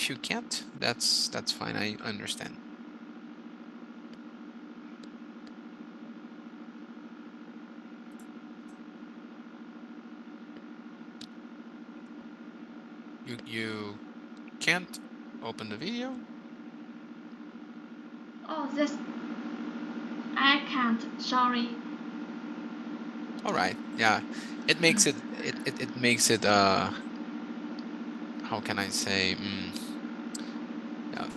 if you can't, that's fine. I understand. You can't open the video? Oh, this I can't. Sorry. All right. Yeah. It makes it how can I say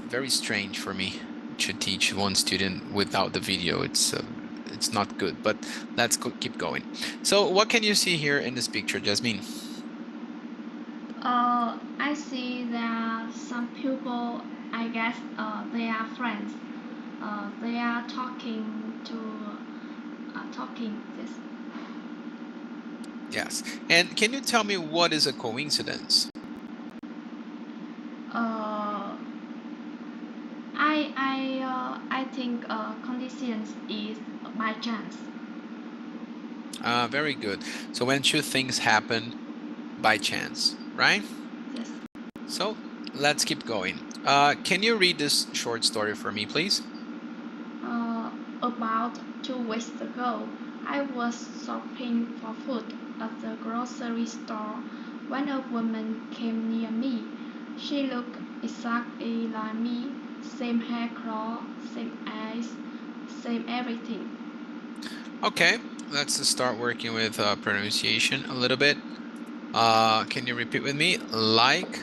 very strange for me to teach one student without the video. It's not good, but let's keep going. So what can you see here in this picture, Jasmine? I see that some people, I guess, they are friends. They are talking this. Yes. And can you tell me what is a coincidence? Uh, I think conditions is by chance. Very good. So when two things happen by chance, right? Yes. So let's keep going. Can you read this short story for me, please? Uh, about 2 weeks ago, I was shopping for food at the grocery store when a woman came near me. She looked exactly like me, same hair color, same eyes, same everything. Okay, let's start working with pronunciation a little bit. Can you repeat with me? Like.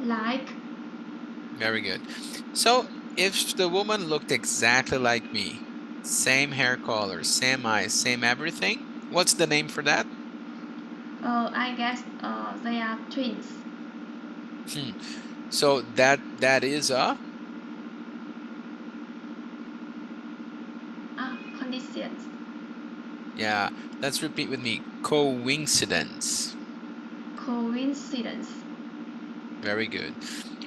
Like, Very good. So if the woman looked exactly like me, same hair color, same eyes, same everything, what's the name for that? I guess they are twins. Hmm. So that is a Conditions. yeah. Let's repeat with me. Coincidence. Coincidence. Very good.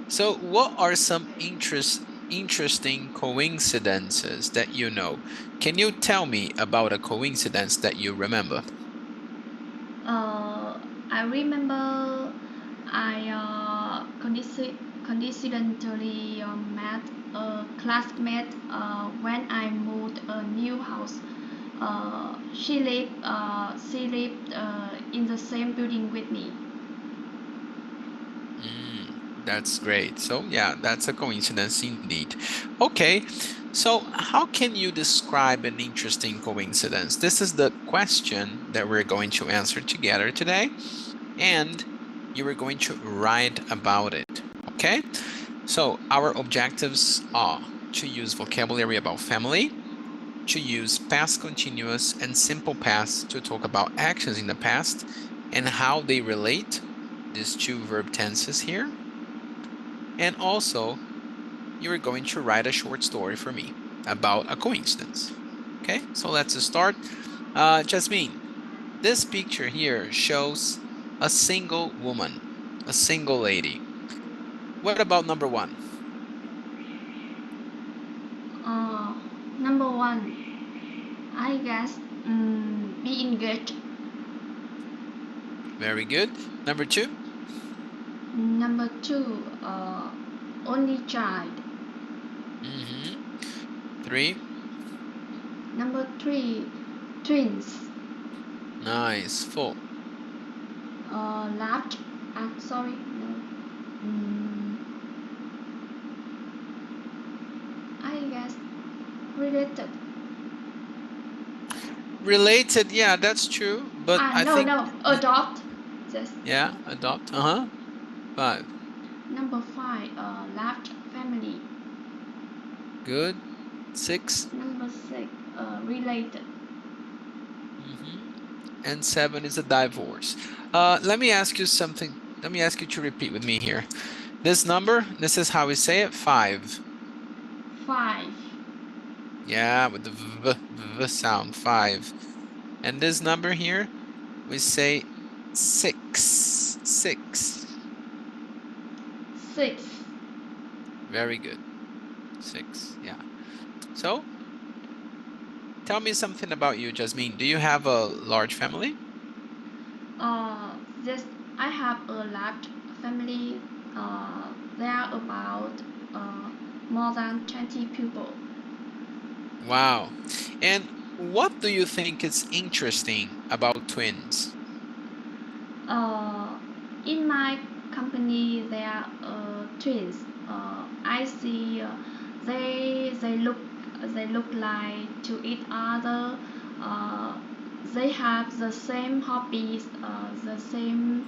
So what are some interesting coincidences that you know? Can you tell me about a coincidence that you remember? Uh, I remember I coincidentally met a classmate when I moved a new house. She lived in the same building with me. That's great. So yeah, that's a coincidence indeed. Okay, so how can you describe an interesting coincidence? This is the question that we're going to answer together today, and you are going to write about it. Okay, so our objectives are to use vocabulary about family, to use past continuous and simple past to talk about actions in the past and how they relate, these two verb tenses here. And also, you are going to write a short story for me about a coincidence. Okay, so let's start. Jasmine, this picture here shows a single woman, a single lady. What about number one? Uh, Number one, I guess be engaged. Very good. Number two? Number two, only child. Mm-hmm. Three? Number three, twins. Nice. Four? Large. Sorry. No. Mm, I guess related. Related, yeah, that's true. But I No, think, no. Adopt. Yes. yeah, adopt. Uh-huh. Five. Number five. Large family. Good. Six. Number six. Related. Mm-hmm. And seven is a divorce. Let me ask you something. Let me ask you to repeat with me here. This number, this is how we say it, five. Five. Yeah, with the v sound, five. And this number here, we say six. Six. Six. Very good. Six, yeah. So, tell me something about you, Jasmine. Do you have a large family? This. I have a large family. about more than 20 people. Wow. And what do you think is interesting about twins? In my company, there are twins. I see they look like to each other. Uh, they have the same hobbies, the same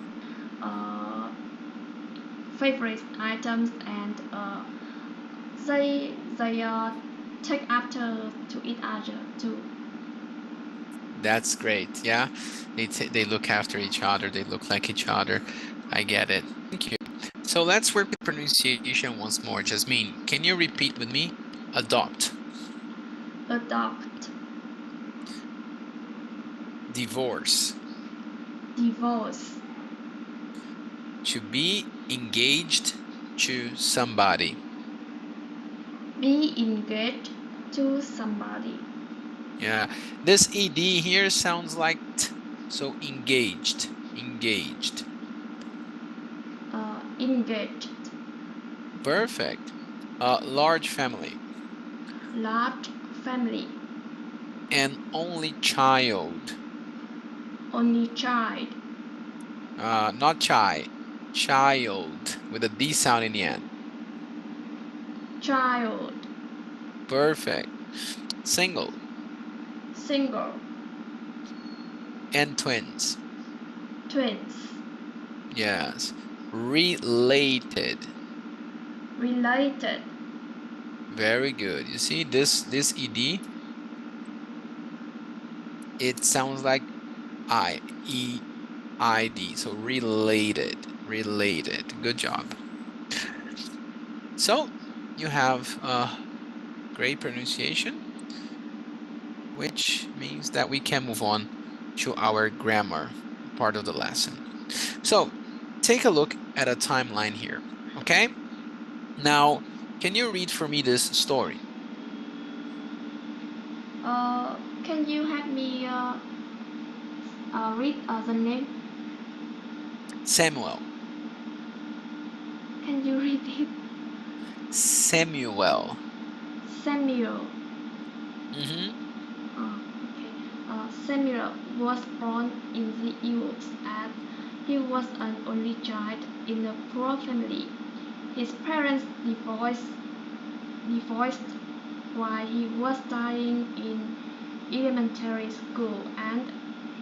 uh, favorite items, and they take after to each other too. That's great. Yeah. They look after each other. They look like each other. I get it. Thank you. So let's work with pronunciation once more. Jasmine, can you repeat with me? Adopt, Adopt, divorce, divorce, to be engaged to somebody. be engaged to somebody. Yeah. This ed here sounds like t, so engaged, engaged. Engaged, Perfect. Large family. large family, An only child. only child, Not chai, child with a D sound in the end. child, Perfect. Single single, and twins. twins, Yes. Related. related, Very good. You see this ed, it sounds like I-E-I-D. So related, related. Good job. So you have great pronunciation, which means that we can move on to our grammar part of the lesson. So take a look at a timeline here, okay? Now, can you read for me this story? can you help me read the name? Samuel. Can you read it? Samuel. Samuel. Mm-hmm. Okay. Samuel was born in the US and he was an only child in a poor family. His parents divorced while he was studying in elementary school and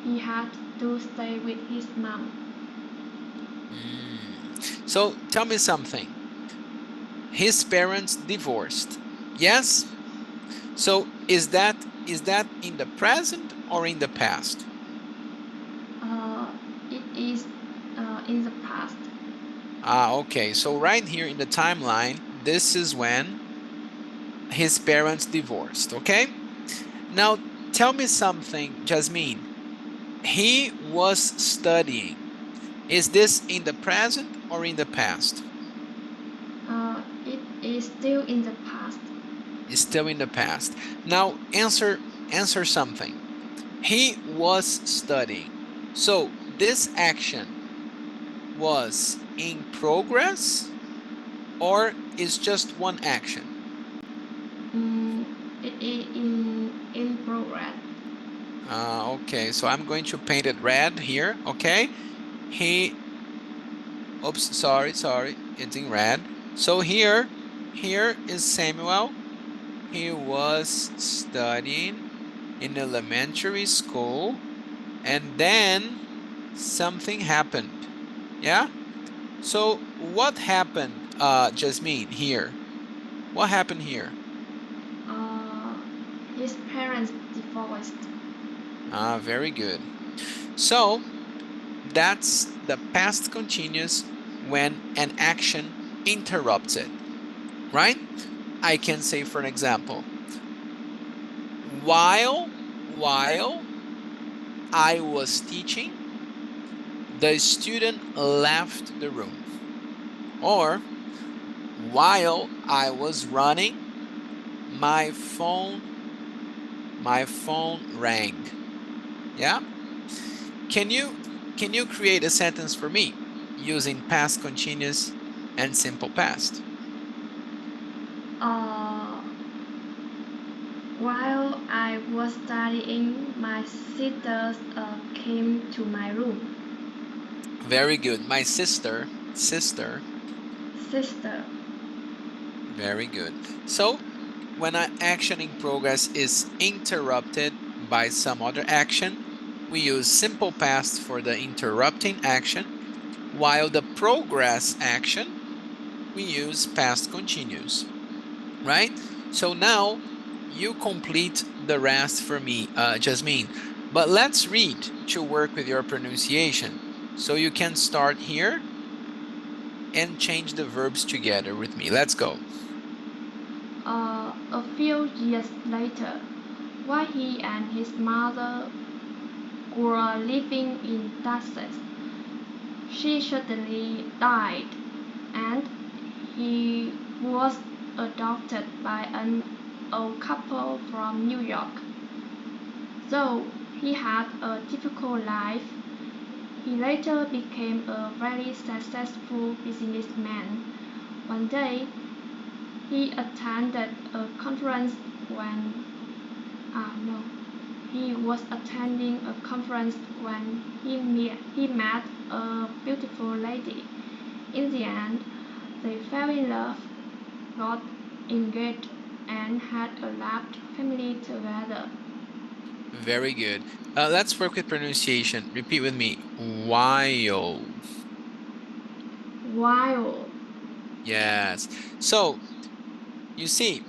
he had to stay with his mom. So tell me something. His parents divorced. Yes? So is that in the present or in the past? Uh, it is in the past. Okay. So right here in the timeline, this is when his parents divorced, okay? Now tell me something, Jasmine. He was studying. Is this in the present or in the past? It is still in the past. It's still in the past. Now answer something. He was studying. So this action was in progress or is just one action? Mm, it is in progress. Okay, so I'm going to paint it red here, okay? He, oops, sorry, it's in red. So here is Samuel. He was studying in elementary school and then something happened. Yeah? So what happened, Jasmine, here? What happened here? Uh, his parents divorced. Very good. So that's the past continuous when an action interrupts it, right? I can say, for an example, while I was teaching, the student left the room. Or while I was running, my phone rang. Yeah? Can you create a sentence for me using past continuous and simple past? Uh, while I was studying, my sisters came to my room. Very good. My sister. Sister. Very good. So when an action in progress is interrupted by some other action, we use simple past for the interrupting action, while the progress action, we use past continuous, right? So now you complete the rest for me, Jasmine. But let's read to work with your pronunciation. So you can start here and change the verbs together with me. Let's go. A few years later, while he and his mother were living in Texas, she suddenly died, and he was adopted by an old couple from New York. Though he had a difficult life, he later became a very successful businessman. One day, he attended a conference when no, he was attending a conference when he met a beautiful lady. In the end, they fell in love, got engaged, and had a large family together. Very good. Let's work with pronunciation. Repeat with me. While. While Yes. So you see,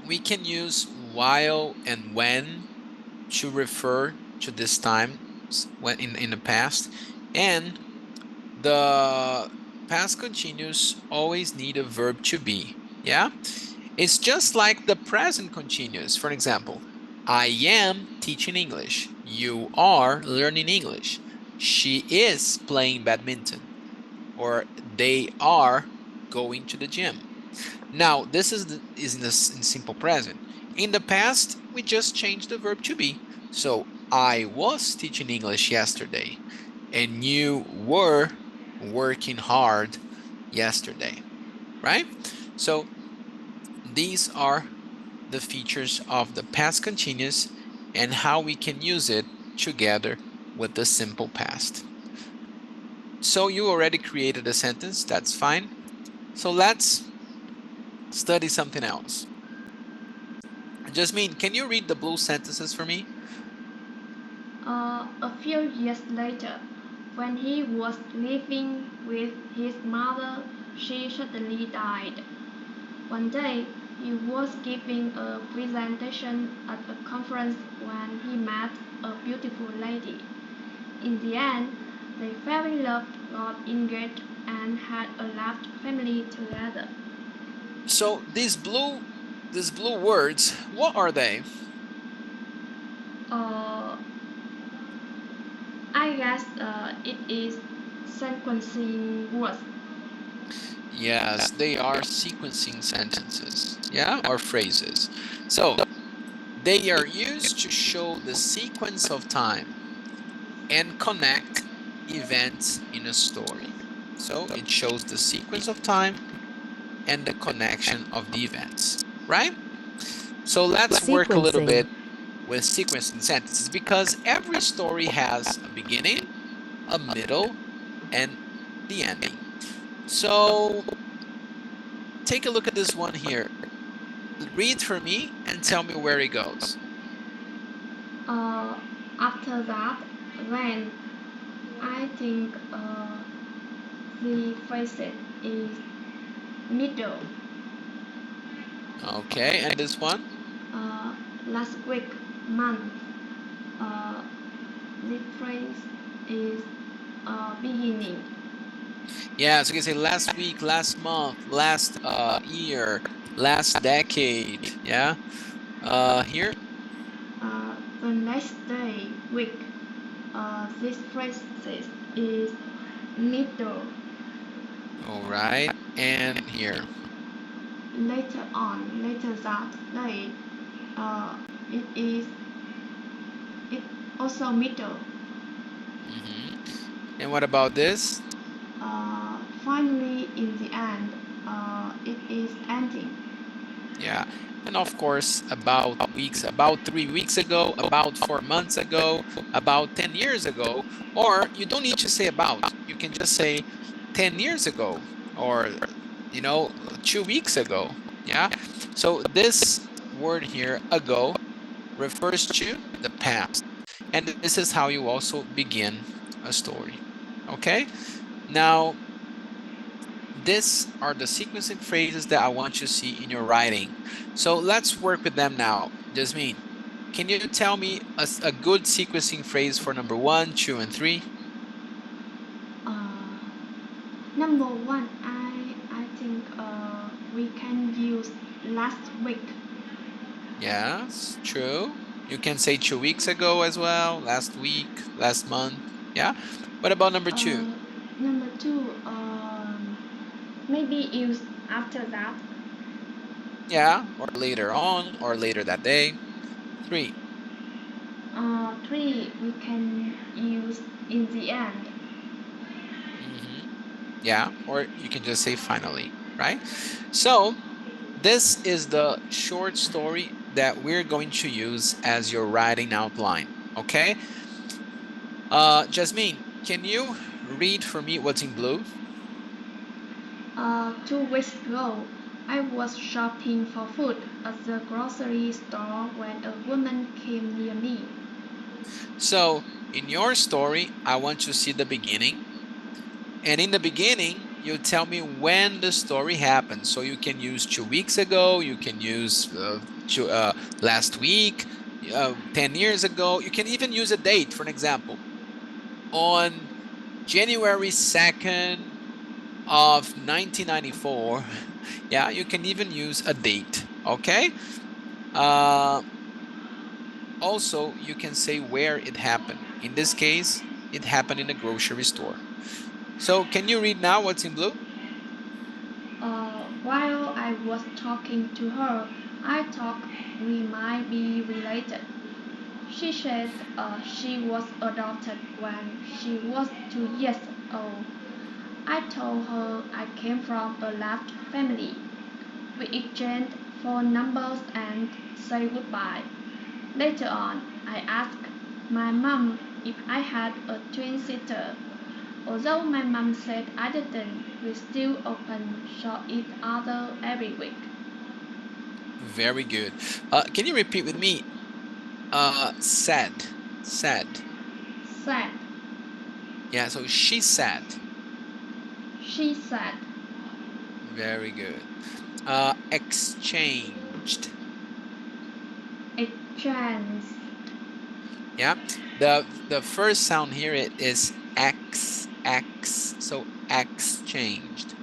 we can use while and when to refer to this time when in the past, and the past continuous always need a verb to be. Yeah, it's just like the present continuous. For example, I am teaching English. You are learning English. She is playing badminton, or they are going to the gym. Now, this is in simple present. In the past, we just changed the verb to be. So, I was teaching English yesterday, and you were working hard yesterday, right? So, these are the features of the past continuous and how we can use it together with the simple past. So, you already created a sentence, that's fine. So, let's study something else. Jasmine, can you read the blue sentences for me? a few years later, when he was living with his mother, she suddenly died. One day, he was giving a presentation at a conference when he met a beautiful lady. In the end, they fell in love, got engaged, and had a large family together. So these blue words, what are they? Uh, I guess it is sequencing words. Yes, they are sequencing sentences, yeah, or phrases. So they are used to show the sequence of time and connect events in a story. So it shows the sequence of time and the connection of the events, right? So let's work a little Sequencing. bit with sequencing sentences because every story has a beginning, a middle, and the ending. So take a look at this one here. Read for me and tell me where it goes. Uh, After that, when I think the phrase is middle. Okay, and this one? Uh, Last week, month. Uh, the phrase is beginning. Yeah, so you can say last week, last month, last year, last decade. Yeah. Here. The next day, week. This phrase is middle. All right. And here. Later on, later that day, uh, it is it also middle. Mm-hmm. And what about this? Finally, in the end, it is ending. Yeah. And of course, about 3 weeks ago, about 4 months ago, about 10 years ago, or you don't need to say about, you can just say 10 years ago, or, 2 weeks ago. Yeah. So this word here, ago, refers to the past. And this is how you also begin a story. Okay. Now, these are the sequencing phrases that I want you to see in your writing. So let's work with them now. Jasmine, can you tell me a good sequencing phrase for number 1, 2, and 3? Uh, Number one, I think we can use last week. Yes, true. You can say 2 weeks ago as well, last week, last month. Yeah. What about number 2? Uh, Number two, maybe use after that. Yeah, or later on, or later that day. 3. Three, we can use in the end. Yeah, or you can just say finally, right? So this is the short story that we're going to use as your writing outline, okay? Jasmine, can you read for me what's in blue? 2 weeks ago, I was shopping for food at the grocery store when a woman came near me. So in your story, I want to see the beginning. And in the beginning, you tell me when the story happened. So you can use 2 weeks ago, you can use last week, 10 years ago. You can even use a date, for an example. On January 2nd of 1994, yeah, you can even use a date, okay? Uh, Also, you can say where it happened. In this case, it happened in a grocery store. So can you read now what's in blue? While I was talking to her, I thought we might be related. She said she was adopted when she was 2 years old. I told her I came from a large family. We exchanged phone numbers and said goodbye. Later on, I asked my mom if I had a twin sister. Although my mom said I didn't, we still often saw each other every week. Very good. Can you repeat with me? Said. Said. Said, Yeah, so she said. she said, Very good. Exchanged. exchanged, Yeah. The first sound here it is X, X. So exchanged.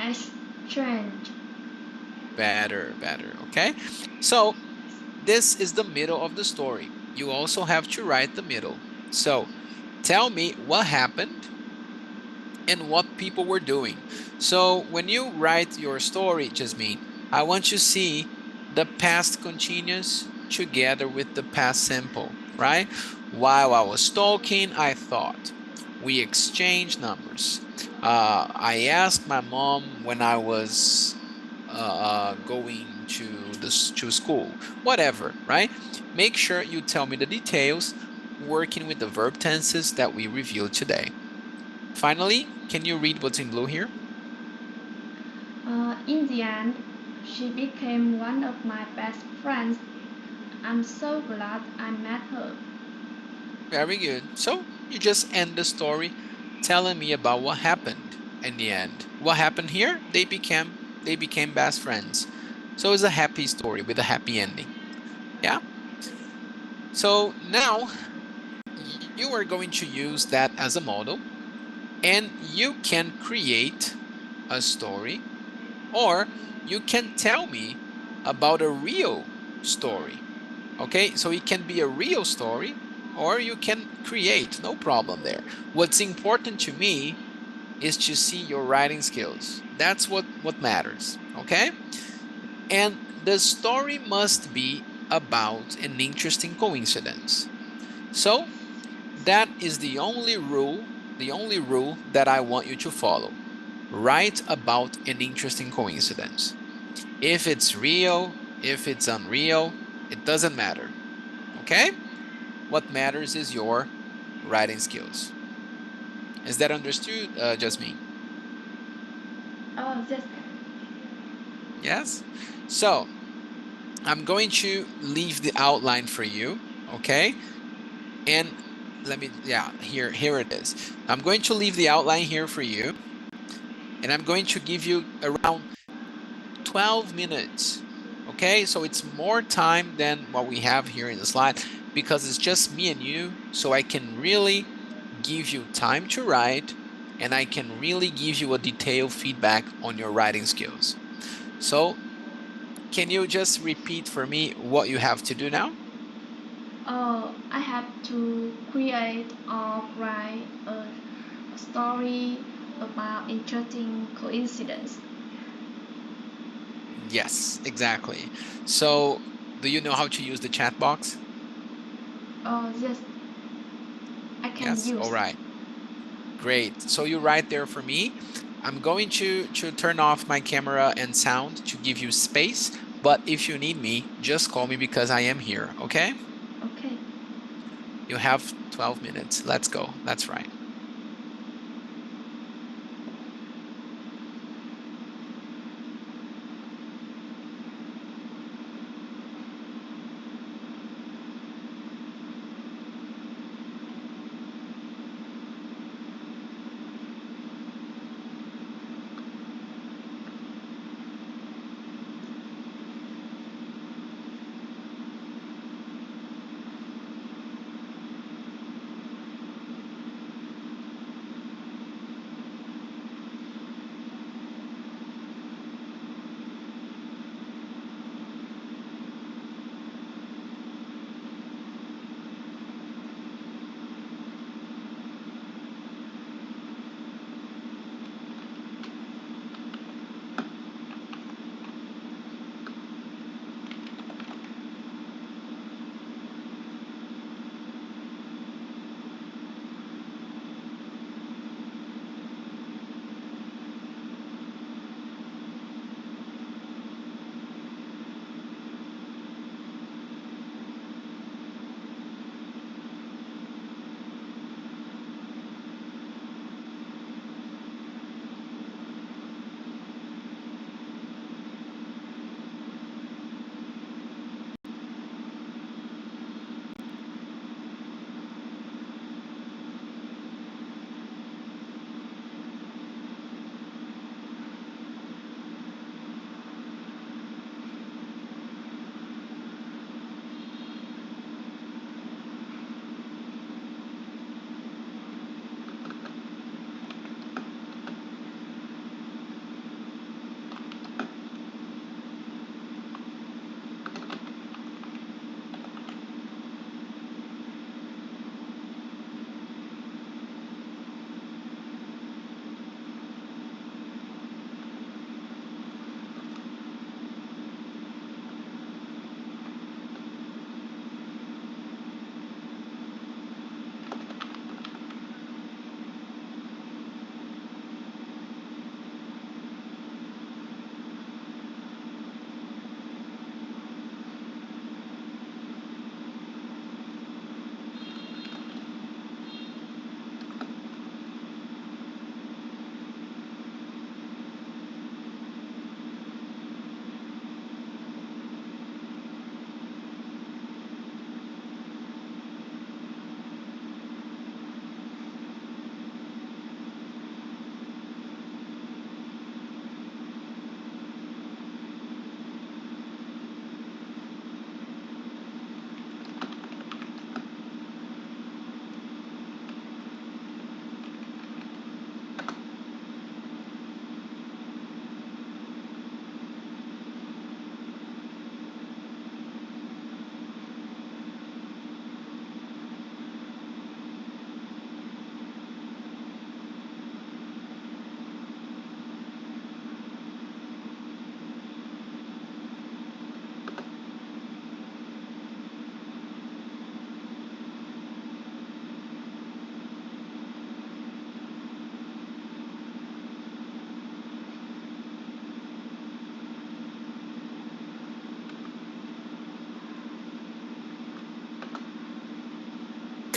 exchanged. Better, better. Okay. So this is the middle of the story. You also have to write the middle. So tell me what happened and what people were doing. So when you write your story, Jasmine, I want you to see the past continuous together with the past simple, right? While I was talking, I thought. We exchanged numbers. I asked my mom when I was going to school, whatever, right? Make sure you tell me the details, working with the verb tenses that we reviewed today. Finally, can you read what's in blue here? In the end, she became one of my best friends. I'm so glad I met her. Very good. So you just end the story telling me about what happened in the end. What happened here? They became best friends. So it's a happy story with a happy ending. Yeah. So now you are going to use that as a model and you can create a story or you can tell me about a real story. Okay, so it can be a real story or you can create, no problem there. What's important to me is to see your writing skills. That's what matters, okay? And the story must be about an interesting coincidence. So that is the only rule that I want you to follow. Write about an interesting coincidence. If it's real, if it's unreal, it doesn't matter. Okay? What matters is your writing skills. Is that understood, Jasmine? Oh, yes. Yes? So I'm going to leave the outline for you, okay? And let me, yeah, here it is. I'm going to leave the outline here for you, and I'm going to give you around 12 minutes, okay? So it's more time than what we have here in the slide because it's just me and you, so I can really give you time to write, and I can really give you a detailed feedback on your writing skills. So can you just repeat for me what you have to do now? I have to create or write a story about interesting coincidence. Yes, exactly. So do you know how to use the chat box? Oh, yes, I can Yes, all use. right, great. So you write there for me. I'm going to turn off my camera and sound to give you space, but if you need me, just call me because I am here, okay? Okay. You have 12 minutes. Let's go. That's right.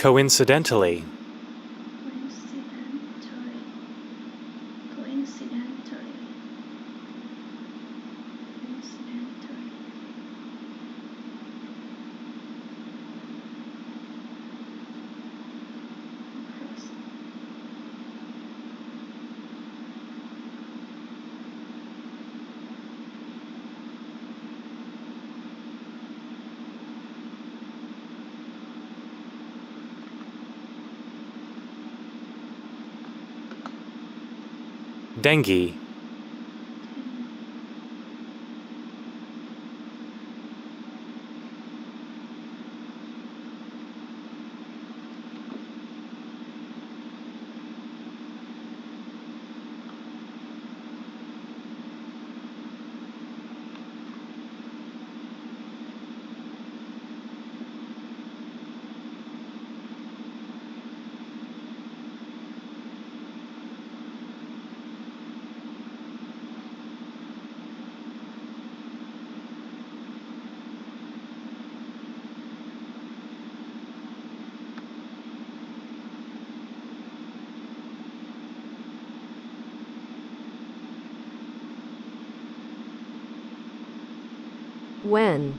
Coincidentally. Coincidentally. Coincidentally. Coincidentally. Across. Dengue. When?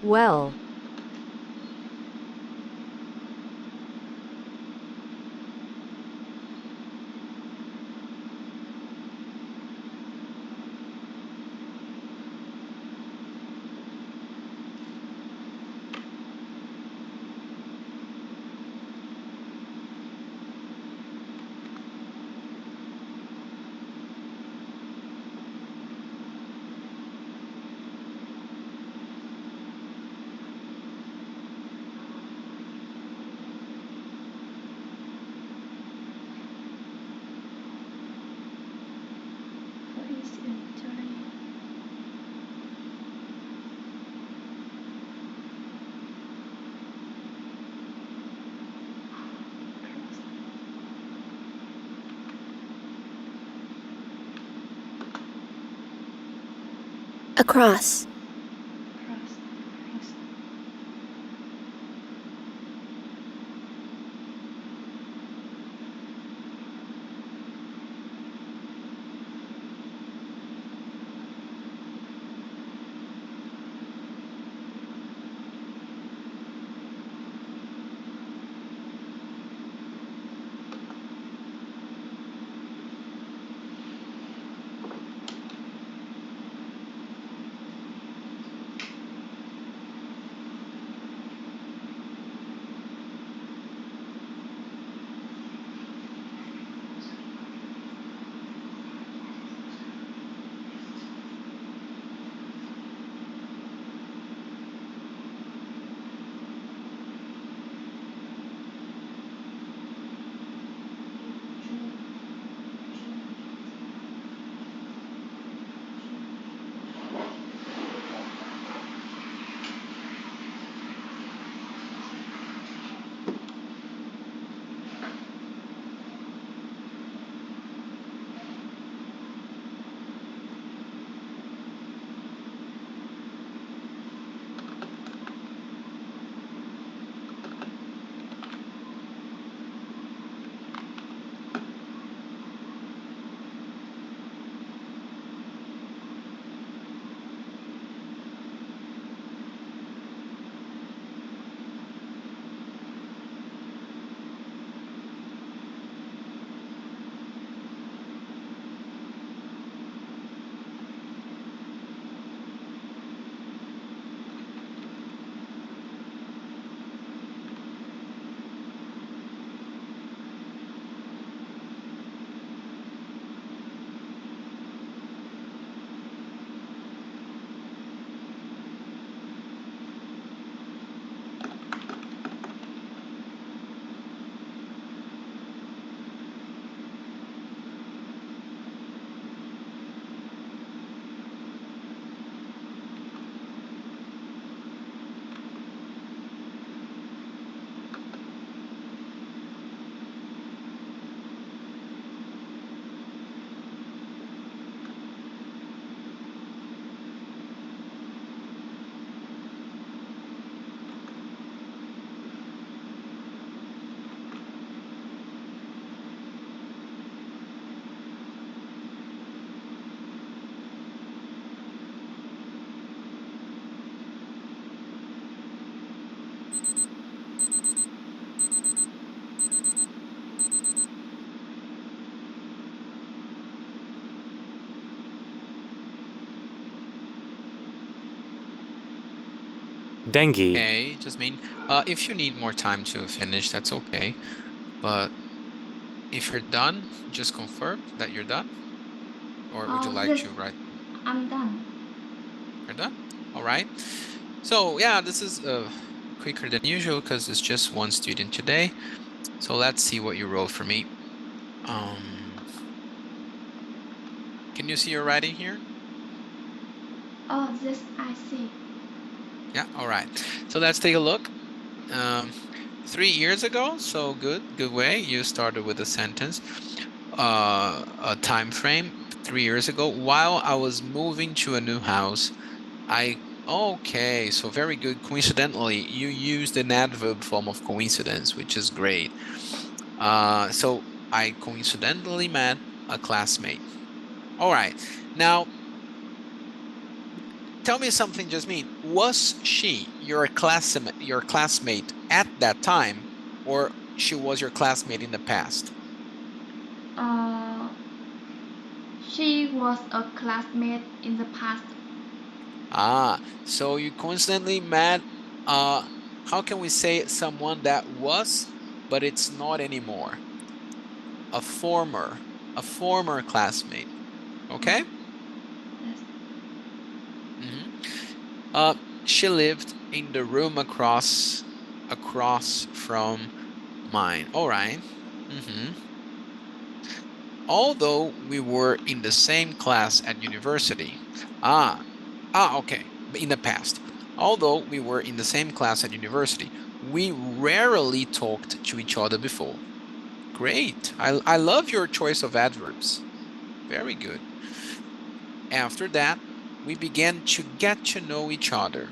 Well. Coincidentally. Across. Cross. Cross. Dengue. Okay, Jasmine. If you need more time to finish, that's okay. But if you're done, just confirm that you're done. Or would you like Yes, to write? I'm done. You're done. All right. So yeah, this is quicker than usual because it's just one student today. So let's see what you wrote for me. Can you see your writing here? Yes, I see. Yeah, all right. So let's take a look. 3 years ago, so good way. You started with a sentence. A time frame 3 years ago. While I was moving to a new house, okay, so very good. Coincidentally, you used an adverb form of coincidence, which is great. So I coincidentally met a classmate. All right. Now, tell me something, Jasmine. Was she your classmate at that time, or she was your classmate in the past? Uh, she was a classmate in the past. So you coincidentally met, how can we say someone that was, but it's not anymore? A former classmate. Okay? Yes. Mm-hmm. She lived in the room across from mine. All right. Mm-hmm. Although we were in the same class at university. Okay. In the past. Although we were in the same class at university, we rarely talked to each other before. Great. I love your choice of adverbs. Very good. After that, we began to get to know each other.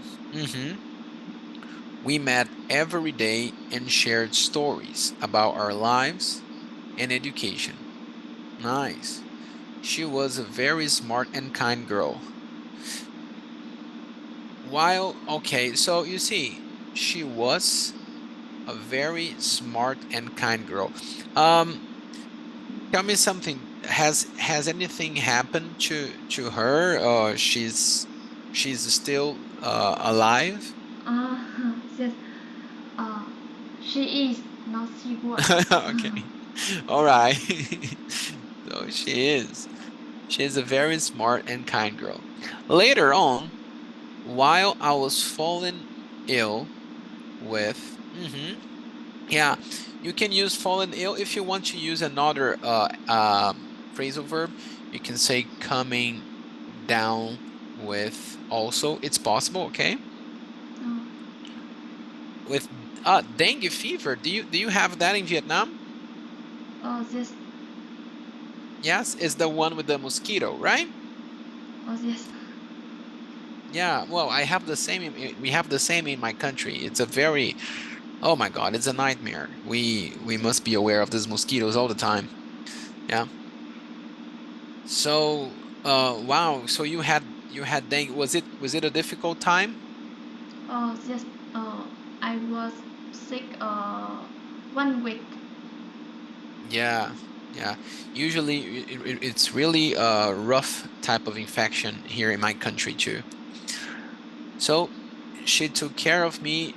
We met every day and shared stories about our lives and education. Nice. She was a very smart and kind girl. Okay, so you see, she was a very smart and kind girl. Um, Tell me something. Has anything happened to her? She's still alive? Yes. Uh, she is, not she was. Okay. All right. So she is. She is a very smart and kind girl. Later on, while I was falling ill with, yeah, you can use fallen ill if you want to use another phrasal verb. You can say coming down with also. It's possible, okay? Uh, With dengue fever. Do you have that in Vietnam? yes. Yes, it's the one with the mosquito, right? Yes. Yeah, well, I have the same we have the same in my country. It's a very, oh my God, it's a nightmare. We must be aware of these mosquitoes all the time. Yeah. So, wow. So you had dengue. Was it a difficult time? Yes. I was sick 1 week. Yeah, yeah. Usually it's really a rough type of infection here in my country too. So she took care of me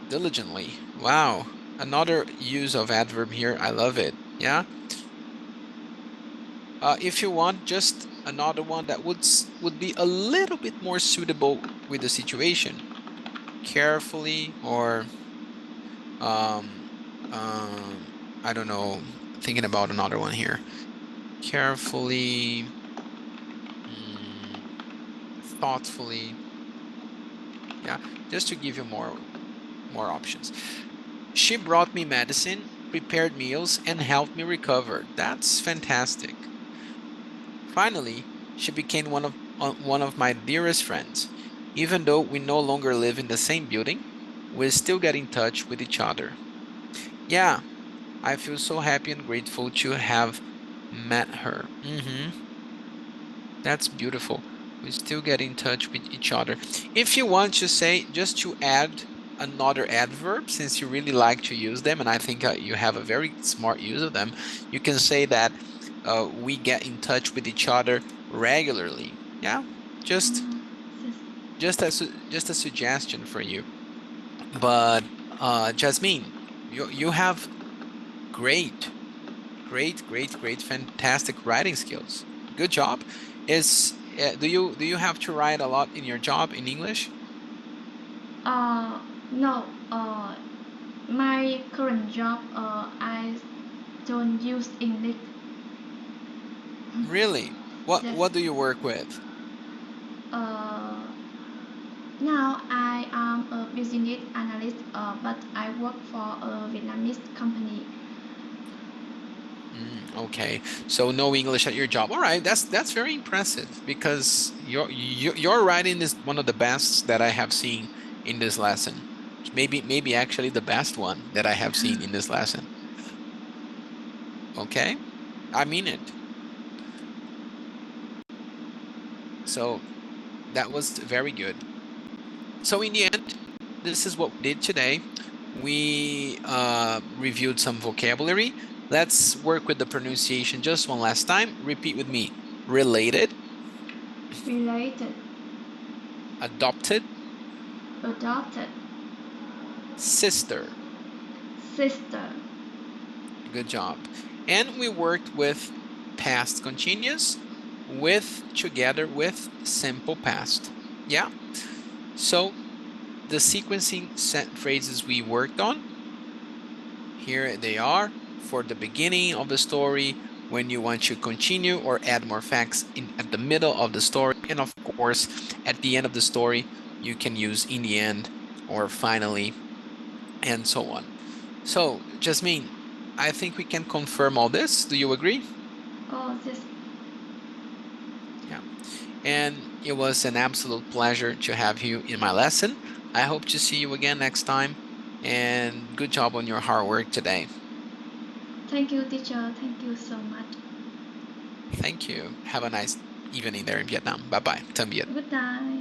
diligently. Wow. Another use of adverb here. I love it. Yeah. If you want just another one that would be a little bit more suitable with the situation, carefully or um I don't know, thinking about another one here. Carefully, mm, thoughtfully. Yeah, just to give you more options. She brought me medicine, prepared meals, and helped me recover. That's fantastic. Finally, she became one of my dearest friends. Even though we no longer live in the same building, we still get in touch with each other. Yeah, I feel so happy and grateful to have met her. That's beautiful. We still get in touch with each other. If you want to say, just to add another adverb, since you really like to use them, and I think you have a very smart use of them, you can say that we get in touch with each other regularly. Yeah, just Yes. just a suggestion for you. But Jasmine, you have great, fantastic writing skills. Good job. Do you have to write a lot in your job in English? No. My current job, I don't use English. Really? What Yes. what do you work with? Uh, Now I am a business analyst, but I work for a Vietnamese company. Okay, so no English at your job. All right, that's very impressive because your writing is one of the best that I have seen in this lesson. Maybe actually the best one that I have seen in this lesson. Okay, I mean it. So that was very good. So in the end, this is what we did today. We reviewed some vocabulary. Let's work with the pronunciation just one last time. Repeat with me. Related, Related, adopted, adopted, sister. sister, Good job. And we worked with past continuous with together with simple past. Yeah. So the sequencing phrases we worked on, here they are for the beginning of the story, when you want to continue or add more facts at the middle of the story. And of course, at the end of the story, you can use in the end or finally and so on. So, Jasmine, I think we can confirm all this. Do you agree? oh this, Yeah. And it was an absolute pleasure to have you in my lesson. I hope to see you again next time. And good job on your hard work today. thank you teacher, thank you so much. Thank you. Have a nice evening there in Vietnam. Bye bye. Tạm biệt. Good night.